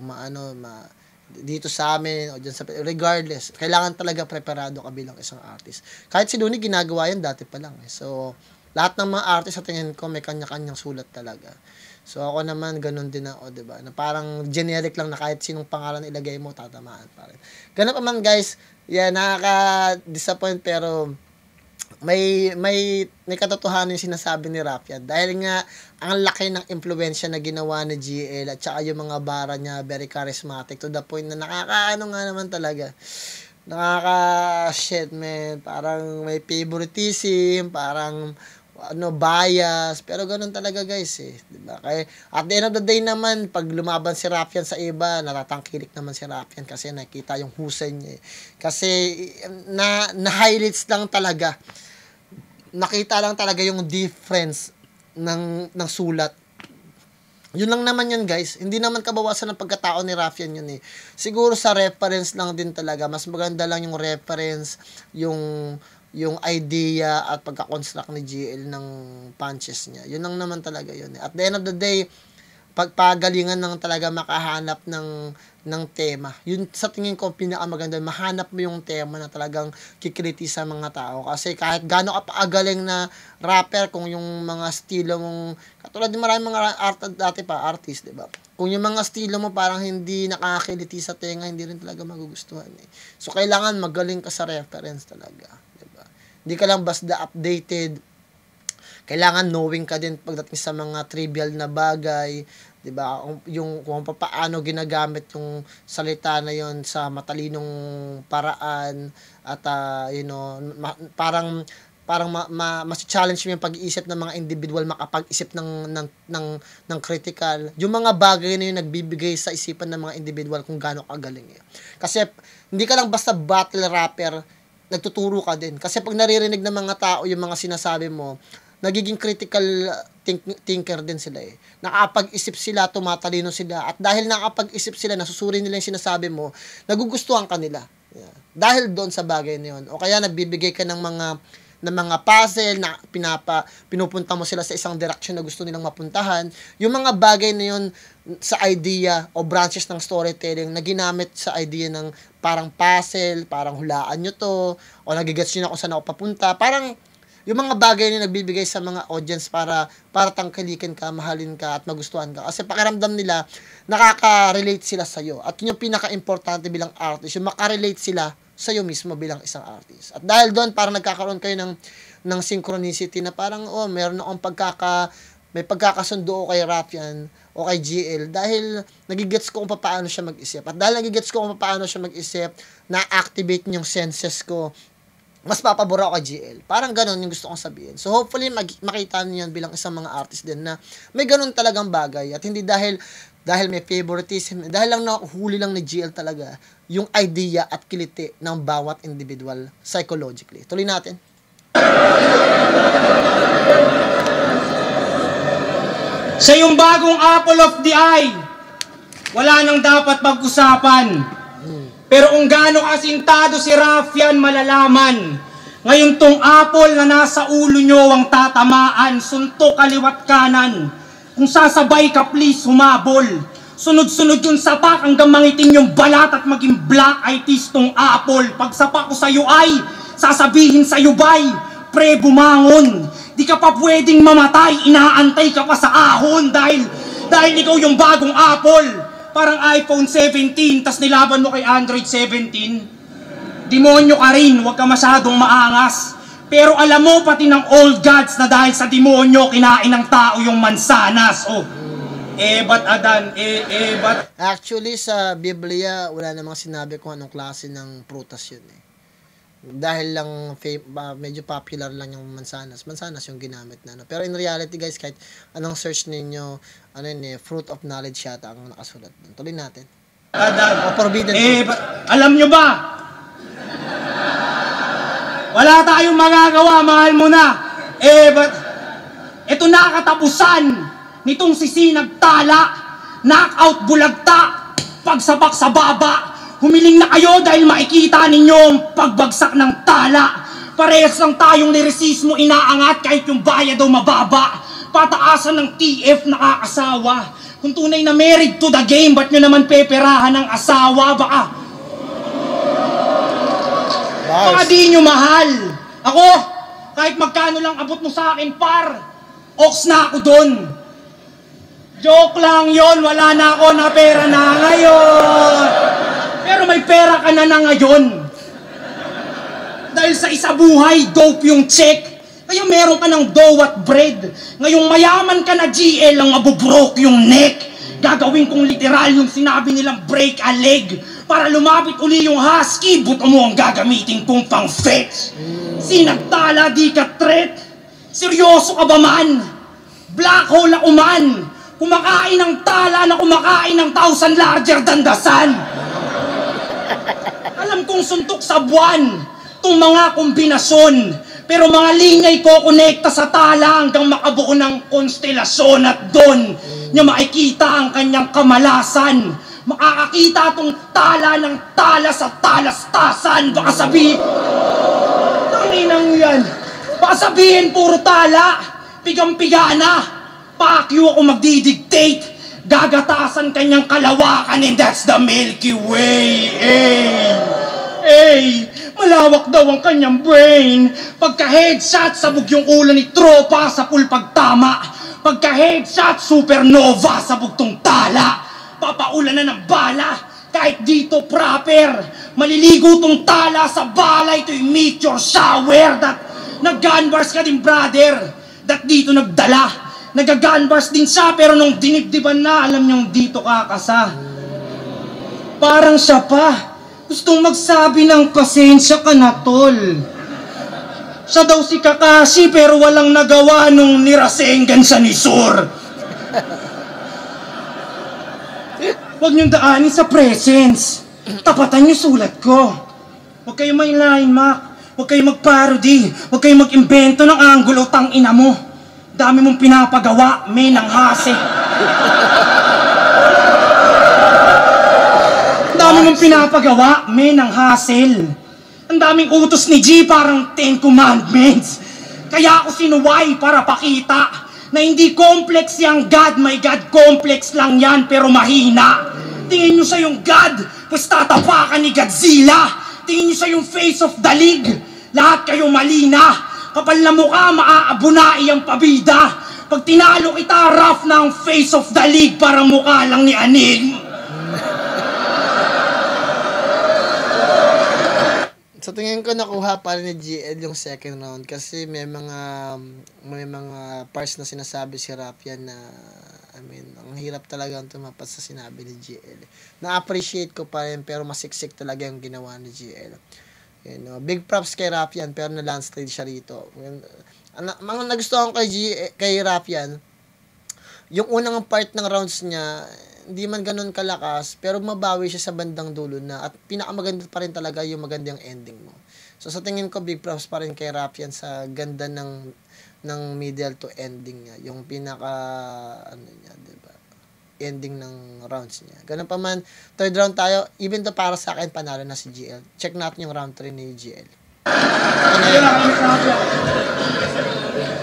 dito sa amin o dyan sa regardless, kailangan talaga preparado ka bilang isang artist. Kahit si Looney ginagawa yan dati pa lang. So, lahat ng mga artist sa tingin ko may kanya-kanyang sulat talaga. So, ako naman ganun din ako, 'di ba? Na parang generic lang na kahit sinong pangalan ilagay mo tatamaan pa rin. Ganun pa man guys, nakaka-disappoint pero may katotohanan yung sinasabi ni Rafian dahil nga ang laki ng impluwensya na ginawa ni GL at saka yung mga bara niya very charismatic to the point na nakakaano nga naman talaga, shit man, parang may favoritism, parang bias, pero ganun talaga guys diba? Kaya at the end of the day naman, pag lumaban si Rafian sa iba, natatangkilik naman si Rafian kasi nakita yung husay niya kasi na highlights lang talaga, nakita lang talaga yung difference ng sulat. Yun lang naman yun guys, hindi naman kabawasan ng pagkatao ni Rafian yun siguro sa reference lang din talaga, mas maganda lang yung reference, yung idea at pagka-construct ni GL ng punches niya. Yun lang naman talaga yun At the end of the day, pagpagalingan ng talaga makahanap ng tema. Yun sa tingin ko pinakamaganda, mahanap mo yung tema na talagang kikriti sa mga tao. Kasi kahit gaano ka paagaling na rapper, kung yung mga estilo mong, katulad din maraming mga artist, diba? Kung yung mga estilo mo parang hindi nakakiliti sa tenga, hindi rin talaga magugustuhan So, kailangan magaling ka sa reference talaga. Diba? Hindi ka lang basta updated. Kailangan knowing ka din pagdating sa mga trivial na bagay, 'di ba? Yung kung paano ginagamit yung salita na 'yon sa matalinong paraan at parang mas challenge mo yung pag-iisip ng mga individual makapag-isip ng critical. Yung mga bagay na yun nagbibigay sa isipan ng mga individual kung gaano kagaling Kasi hindi ka lang basta battle rapper, nagtuturo ka din. Kasi pag naririnig ng mga tao yung mga sinasabi mo, nagiging critical thinker din sila Nakapag-isip sila, tumatalino sila. At dahil nakapag-isip sila, nasusuri nila yung sinasabi mo, nagugustuhan ka nila. Dahil doon sa bagay na yun. O kaya nagbibigay ka ng mga puzzle na pinupunta mo sila sa isang direction na gusto nilang mapuntahan. Yung mga bagay na yun sa idea o branches ng storytelling na ginamit sa idea ng parang puzzle, parang hulaan nyo to, o nagigets nyo na kung saan ako papunta. Parang yung mga bagay na nagbibigay sa mga audience para tangkilikin ka, mahalin ka, at magustuhan ka. Kasi pakiramdam nila, nakaka-relate sila sa'yo. At yun yung pinaka-importante bilang artist, yung makarelate sila sa'yo mismo bilang isang artist. At dahil doon, parang nagkakaroon kayo ng synchronicity na parang, meron akong may pagkakasundo kay Rafian o kay GL dahil nagigets ko kung paano siya mag-isip. At dahil nagigets ko kung paano siya mag-isip, na-activate yung senses ko, mas papabura ako kay GL. Parang ganun yung gusto kong sabihin. So hopefully makita niyo yan bilang isang mga artist din na may ganun talagang bagay at hindi dahil may favoritism, dahil lang nakuhuli lang ni GL talaga yung idea at kiliti ng bawat individual psychologically. Tuloy natin. Sa yung bagong apple of the eye, wala nang dapat pag-usapan. Pero kung gaano kasintado si Rafian, malalaman. Ngayon tong apple na nasa ulo nyo ang tatamaan, suntok kaliwat kanan. Kung sasabay ka, please humabol. Sunod-sunod yung sapak hanggang mangiting yung balat at maging black eye teeth tong apple. Pag sapak ko sa'yo ay, sasabihin sa'yo bay, pre bumangon. Di ka pa pwedeng mamatay, inaantay ka pa sa ahon dahil ikaw yung bagong apple. Parang iPhone 17, tas nilaban mo kay Android 17. Demonyo ka rin, huwag ka masyadong maangas. Pero alam mo pati ng old gods na dahil sa demonyo, kinain ng tao yung mansanas. Ba't Adan? Ba't? Actually, sa Biblia, wala namang sinabi kung anong klase ng prutas yun Dahil lang medyo popular lang yung mansanas. Mansanas yung ginamit na. Pero in reality guys, kahit anong search ninyo, fruit of knowledge yata ang nakasulat. Tuloy natin. Forbidden fruit. Alam nyo ba? Wala tayong magagawa, mahal mo na. Ito na katapusan nitong sisinag tala, knockout bulagta, pagsabak sa baba. Humiling na kayo dahil makikita ninyo ang pagbagsak ng tala. Parehas lang tayong lirisismo inaangat kahit yung bayad o mababa. Pataasan ng TF nakakasawa. Kung tunay na married to the game, ba't nyo naman peperahan ng asawa? Baka di nyo mahal. Ako, kahit magkano lang abot mo sa akin, par, ox na ako dun. Joke lang yon, wala na ako na pera na ngayon. Pero may pera ka na ngayon. Dahil sa isa buhay, dope yung check. Kaya meron ka ng dough at bread. Ngayong mayaman ka na GL, ang mabubroke yung neck. Gagawin kong literal yung sinabi nilang break a leg. Para lumapit uli yung husky, buto mo ang gagamitin kong pang fetch. Sinagtala, di ka threat. Seryoso ka ba man? Black hole ako man. Kumakain ng tala na kumakain ng 1,000 larger than the sun. Alam kong suntok sa buwan itong mga kombinasyon. Pero mga linya'y kokonekta sa tala hanggang makabuo ng konstelasyon at doon niya makikita ang kanyang kamalasan. Makakakita itong tala ng tala sa talastasan. Baka sabihin, tanginang yan. Baka sabihin puro tala, pigang-piga na. Pakyo ako magdidictate, gagatasan kanyang kalawakan, and that's the Milky Way. Malawak daw ang kanyang brain. Pagka-headshot, sabog yung ulo ni tropa sa pool pagtama. Pagka-headshot, supernova, sabog tong tala. Papaulan na ng bala, kahit dito proper. Maliligo tong tala sa bala, ito'y meteor shower. That nag-gunbars ka din, brother. That dito nagdala. Nag-gunbars din siya, pero nung dinibdiban na, alam niyang dito kakasa. Parang siya pa. Gustong magsabi ng pasensya ka na, tol. Siya daw si Kakashi, pero walang nagawa nung nirasengan siya ni Sur. Huwag niyong daanin sa presence. Tapatan niyo sulat ko. Huwag kayo may line, Mac. Huwag kayo mag-parody. Huwag kayo mag-imbento ng angulo, tang-ina mo. Dami mong pinapagawa, may nanghase. Dami mong pinapagawa, may nanghasel. Ang daming utos ni G, parang 10 commandments. Kaya ako sinuway para pakita na hindi complex yung God, may God complex lang yan, pero mahina. Tingin nyo siya yung God, pues tatapakan ni Godzilla. Tingin nyo siya yung face of the league, lahat kayo malina. Kapal na mukha, maaabunai ang pabida. Pag tinalo kita, rough na ang face of the league, parang mukha lang ni Aning. Sa tingin ko nakuha pa rin ni GL yung second round kasi may mga parts na sinasabi si Rafian na ang hirap talaga ang tumapat sa sinabi ni GL. Na-appreciate ko pa rin pero masiksik talaga yung ginawa ni GL. Big props kay Rafian pero na-landslide siya rito. Ang nagustuhan ko kay Rafian, yung unang part ng rounds niya, hindi man ganun kalakas, pero mabawi siya sa bandang dulo na at pinakamaganda pa rin talaga yung magandang ending mo. So sa tingin ko, big props pa rin kay Rafian sa ganda ng middle to ending niya. Yung pinaka, diba? Ending ng rounds niya. Ganun pa man, third round tayo, even though para sa akin, panalo na si GL. Check natin yung round 3 ni GL.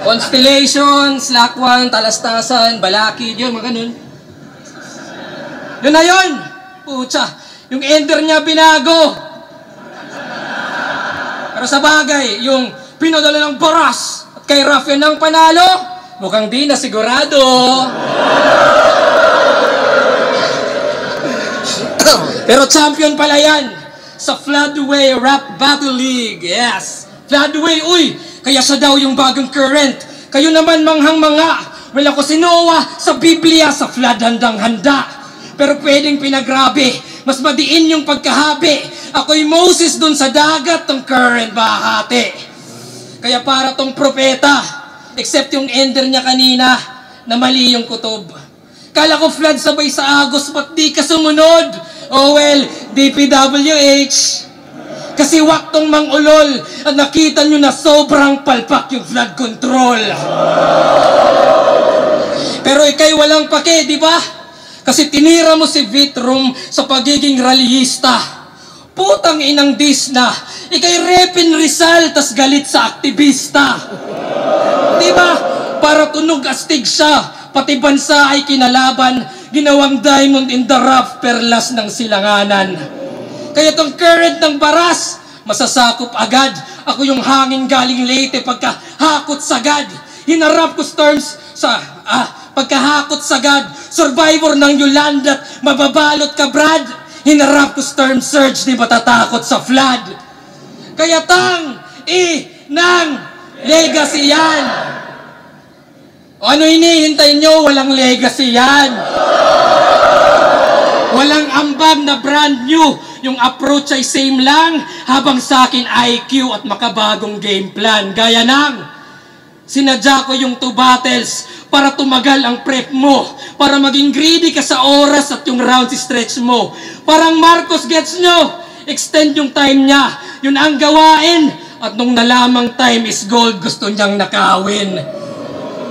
Constellation, Slack 1, Talastasan, Balakid, yun, mga ganun. Yun na yun! Pucha, yung ender niya binago. Pero sa bagay, yung pinadala ng Baras at kay Rafian ng panalo, mukhang di na sigurado. Pero champion pala yan sa Floodway Rap Battle League. Yes, Floodway, uy! Kaya siya daw yung bagong current. Kayo naman manghang-manga. Wala ko si Noah sa Biblia, sa flood handang-handa. Pero pwedeng pinagrabe. Mas madiin yung pagkahabi. Ako'y Moses dun sa dagat, tong current bahati. Kaya para tong propeta, except yung ender niya kanina, na mali yung kutob. Kala ko flood sabay sa Agos, ba't di ka sumunod? Oh well, DPWH. Kasi waktong mangulol at nakita nyo na sobrang palpak yung flood control. Pero ikay walang pake, di ba? Kasi tinira mo si Vitrum sa pagiging rallyista. Putang inang dis na. Ikay Repin Rizal tas galit sa aktivista. Di ba? Para tunog astig siya, pati bansa ay kinalaban. ginawang diamond in the rough, perlas ng silanganan. Kaya tong current ng baras, masasakop agad. Ako yung hangin galing Leyte pagkahakot sagad. Hinarap ko storms sa pagkahakot sagad. Survivor ng Yolanda at mababalot ka, Brad. Hinarap ko storm surge, di matatakot sa flood. Kaya ng legacy yan. O ano hinihintay nyo? Walang legacy yan. Walang ambag na brand new. Yung approach ay same lang, habang sa akin IQ at makabagong game plan. Gaya ng sinadya ko yung 2 battles para tumagal ang prep mo, para maging greedy ka sa oras at yung rounds stretch mo. Parang Marcos, gets nyo? Extend yung time niya, yun ang gawain. At nung nalamang time is gold, gusto niyang nakawin.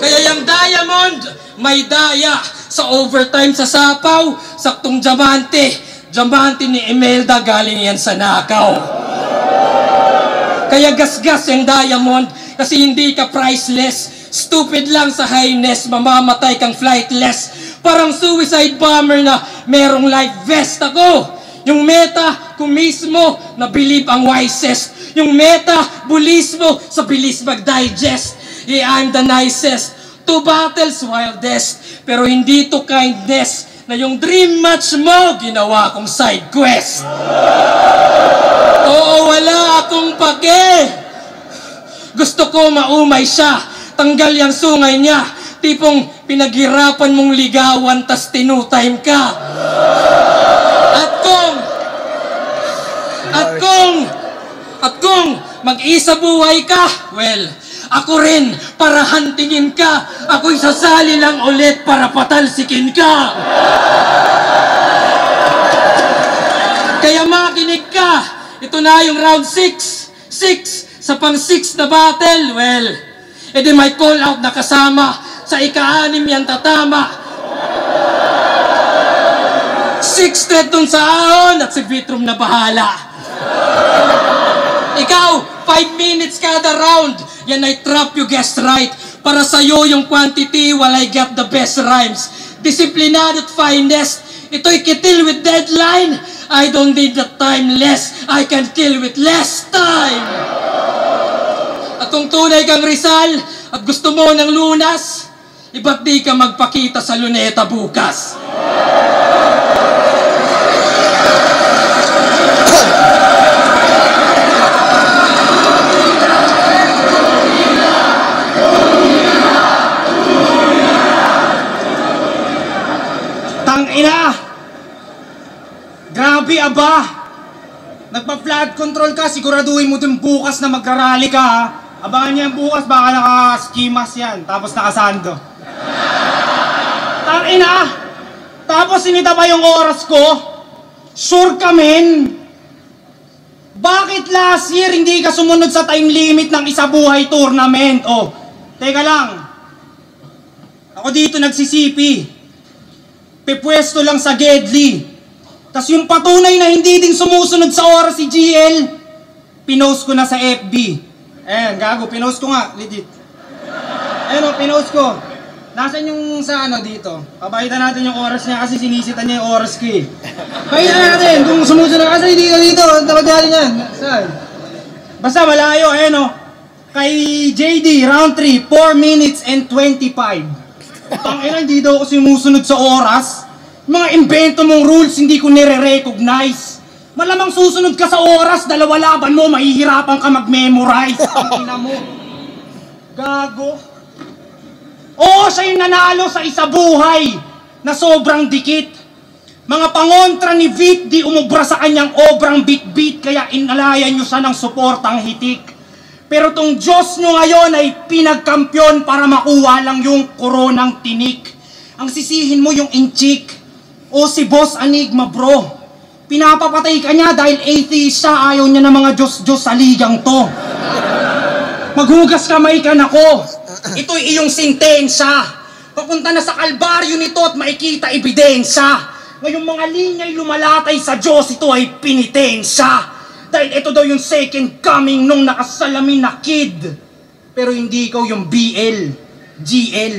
Kaya yung diamond, may daya. Sa overtime sa sapaw, saktong diamante. Diamante ni Imelda, galing yan sa nakaw. Kaya gasgas yung diamond, kasi hindi ka priceless. Stupid lang sa highness, mamamatay kang flightless. Parang suicide bomber na merong life vest ako. Yung meta ko mismo, na believe ang wisest. Yung meta, bulismo, sa bilis mag-digest. Yeah, I'm the nicest. 2 battles, wildest. Pero hindi to kindness, na yung dream match mo, ginawa kong side quest. Oo, wala akong pake. Gusto ko maumay siya, tanggal yung sungay niya. Tipong pinaghirapan mong ligawan, tas tinutime ka. At kung mag-isa buhay ka, well, ako rin, para hantingin ka. Ako'y sasali lang ulit para patalsikin ka. Kaya makinig ka. Ito na yung round 6. 6 sa pang 6 na battle. Well, edi may call out na kasama. Sa ika-6 yan tatama. 6 thread dun sa ahon at si Vitrum na bahala. Ikaw, 5 minutes kada round. Yan ay trap, you guessed right. Para sa'yo yung quantity while I get the best rhymes. Disiplinado at finest. Ito'y kitil with deadline. I don't need the time less. I can kill with less time. At kung tunay kang Rizal at gusto mo ng lunas, iba't di ka magpakita sa Luneta bukas. Tangina! Grabe aba! Nagpa-flood control ka, siguraduhin mo dun bukas na magrarally ka ha. Abangan niya yung bukas, baka naka-skimas yan, tapos nakasando. Tangina! Tapos sinita pa yung oras ko? Sure ka men? Bakit last year hindi ka sumunod sa time limit ng isa buhay tournament? Oh, teka lang. Ako dito nagsisipi. Pipwesto lang sa Gedli. Tas yung patunay na hindi din sumusunod sa oras si GL, pinost ko na sa FB. Ayan, gago, pinost ko nga, legit. Ayan o, pinost ko. Nasaan yung sa ano dito? Pabahitan natin yung oras niya kasi sinisita niya yung oras ko eh. Pahitan natin kung sumusunod. Kasi dito, dapat galing yan. Saan? Basta malayo, ayan o. Kay JD, round 3, 4 minutes and 25. Tangina, hindi daw ako sumusunod sa oras. Mga invento mong rules, hindi ko nire-recognize. Malamang susunod ka sa oras, dalawa laban mo, mahihirapan ka mag-memorize. Tangina mo. Gago. Oo, siya yung nanalo sa isa buhay na sobrang dikit. Mga pangontra ni Vic, di umubra sa kanyang obrang bit-bit, kaya inalayan nyo siya ng suportang hitik. Pero tong Diyos nyo ngayon ay pinagkampyon para makuha lang yung koronang tinik. Ang sisihin mo yung inchik. O si Boss Enigma bro. Pinapapatay ka niya dahil atheist siya, ayaw niya ng mga Diyos-Diyos sa ligang to. Maghugas kamay ka na ko. Ito'y iyong sintensya. Papunta na sa kalbaryo nito at makikita ebidensya. Ngayong mga linya'y lumalatay sa Diyos, ito ay pinitensya. Dahil ito daw yung second coming nung nakasalamin na kid. Pero hindi ikaw yung BL, GL.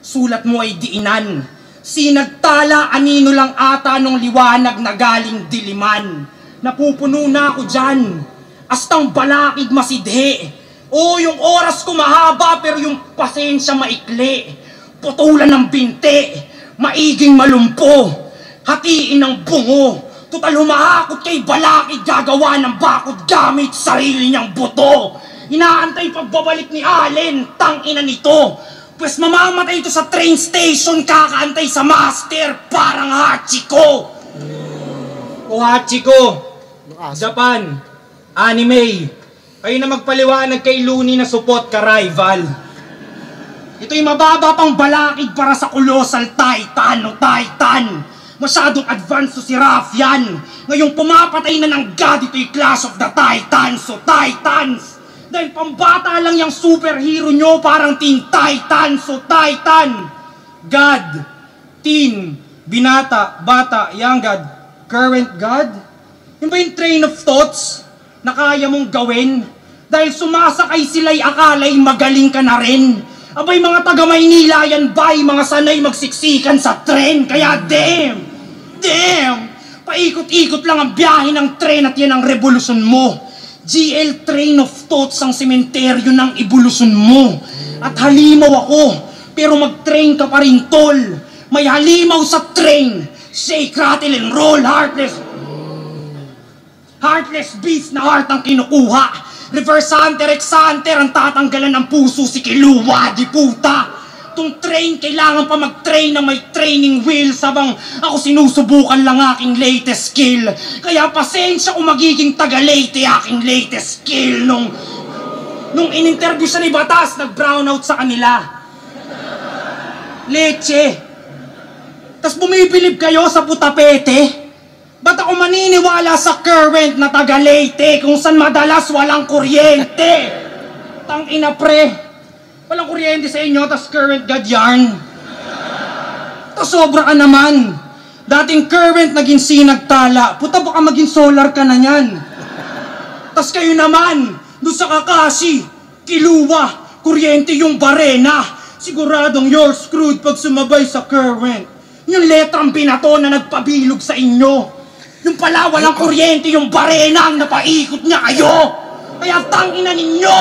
Sulat mo ay diinan. Sinagtala anino lang ata nung liwanag na galing diliman. Napupuno na ako dyan. Astang balakid masidhe. O yung oras ko mahaba pero yung pasensya maikli. Putulan ng binte. Maiging malumpo. Hatiin ng bungo. Tutal humahakot kay balakid gagawa ng bakod gamit sarili niyang buto. Inaantay pagbabalik ni Allen, tangina nito. Pues mamamatay ito sa train station, kakaantay sa master, parang Hachiko. O Hachiko, Japan, anime. Kayo na magpaliwanag kay Looney na support ka rival. Ito'y mababa pang balakid para sa Colossal Titan o Titan. Masyadong advanced to si Raffian. Ngayong pumapatay na ng God, ito'y Clash of the Titans o Titans. Dahil pambata lang yung superhero nyo, parang Teen Titans o Titan. God, teen, binata, bata, young God, current God. Yun ba yung train of thoughts na kaya mong gawin? Dahil sumasakay sila'y akala'y magaling ka na rin. Abay mga taga Maynila yan ba, mga sanay magsiksikan sa tren. Kaya damn, paikot-ikot lang ang biyahe ng tren at yan ang revolusyon mo. GL train of thoughts ang sementeryo ng evolusyon mo. At halimaw ako, pero mag-train ka pa rin tol. May halimaw sa train. Shake, rattle, and roll, heartless beast na heart ang kinukuha. Reverse hunter, ex-hunter ang tatanggalan ng puso si Kiluwa, di puta. Tung train, kailangan pa mag-train na may training wheels habang ako sinusubukan lang aking latest skill. Kaya pasensya kung magiging taga-late aking latest skill. Nung in-interview siya ni Batas, nag-brownout sa kanila. Leche. Tas bumibilib kayo sa putapete? Ba't ako maniniwala sa current na taga-Leyte kung saan madalas walang kuryente? Tangina pre, walang kuryente sa inyo, tas current God yarn. Tas sobra ka naman. Dating current naging sinagtala, puta baka maging solar ka na yan. Tas kayo naman, doon sa Kakashi, Kiluwa, kuryente yung barena. Siguradong you're screwed pag sumabay sa current. Yung letrang binato na nagpabilog sa inyo. Yung pala walang kuryente, yung barena ang napaikot niya kayo. Kaya tangina ninyo.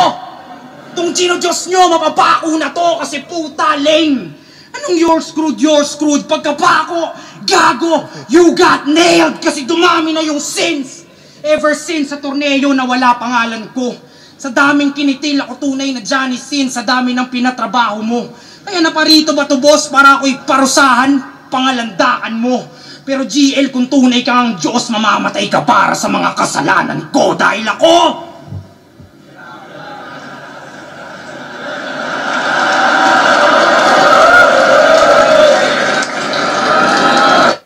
Tung Diyos nyo, mapapako na to kasi puta lame. Anong you're screwed? Pagkapako, gago, you got nailed kasi dumami na yung sins. Ever since sa torneo na wala pangalan ko. Sa daming kinitil ako tunay na Johnny Sins, sa dami ng pinatrabaho mo. Kaya naparito ba to boss para ako'y parusahan, pangalandaan mo. Pero GL, kung tunay kang Diyos, mamamatay ka para sa mga kasalanan ko dahil ako!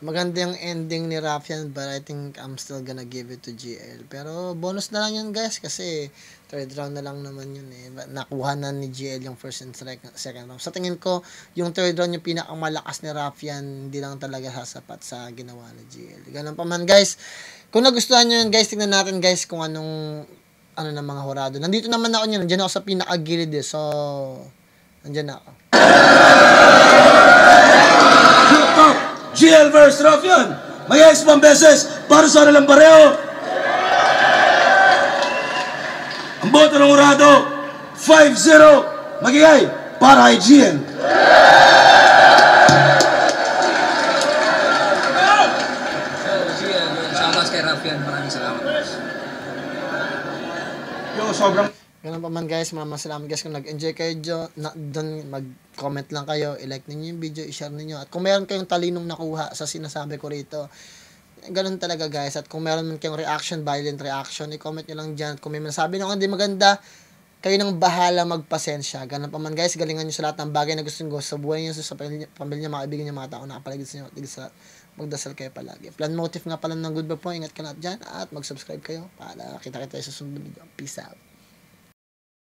Maganda yung ending ni Raffian, but I think I'm still gonna give it to GL. Pero bonus na lang yun guys kasi third round na lang naman yun eh. Nakuha na ni GL yung first and second round. Sa tingin ko, yung third round yung pinakamalakas ni Raffian, hindi lang talaga sasapat sa ginawa ni GL. Ganun pa man guys. Kung nagustuhan nyo yun guys, tignan natin guys kung anong na mga hurado. Nandito naman ako nyo, nandiyan ako sa pinakagilid eh. So, nandiyan ako. GL vs. Raffian. May ayos pang beses para sa nalang pareho. Ang boto ng hurado, 5-0. Magigay para kay GL. Salamat kay Raffian. Maraming salamat. Sobrang Ganun pa man guys, maraming salamat guys kung nag-enjoy kayo doon, mag-comment lang kayo, i-like ninyo yung video, i-share ninyo. At kung meron kayong talinong nakuha sa sinasabi ko rito, ganun talaga guys. At kung meron man kayong reaction, violent reaction, i-comment nyo lang dyan. At kung may masabi nyo hindi maganda, kayo nang bahala magpasensya. Ganun pa man guys, galingan nyo sa lahat ng bagay na gusto nyo sa buhay nyo, sa pamilya, mga kaibigan nyo, mga tao na kapaligid sa inyo. Magdasal kayo palagi. Plan motive nga pala ng good po, ingat ka lahat dyan at mag-subscribe kayo para kita-kita sa susunod video. Peace out.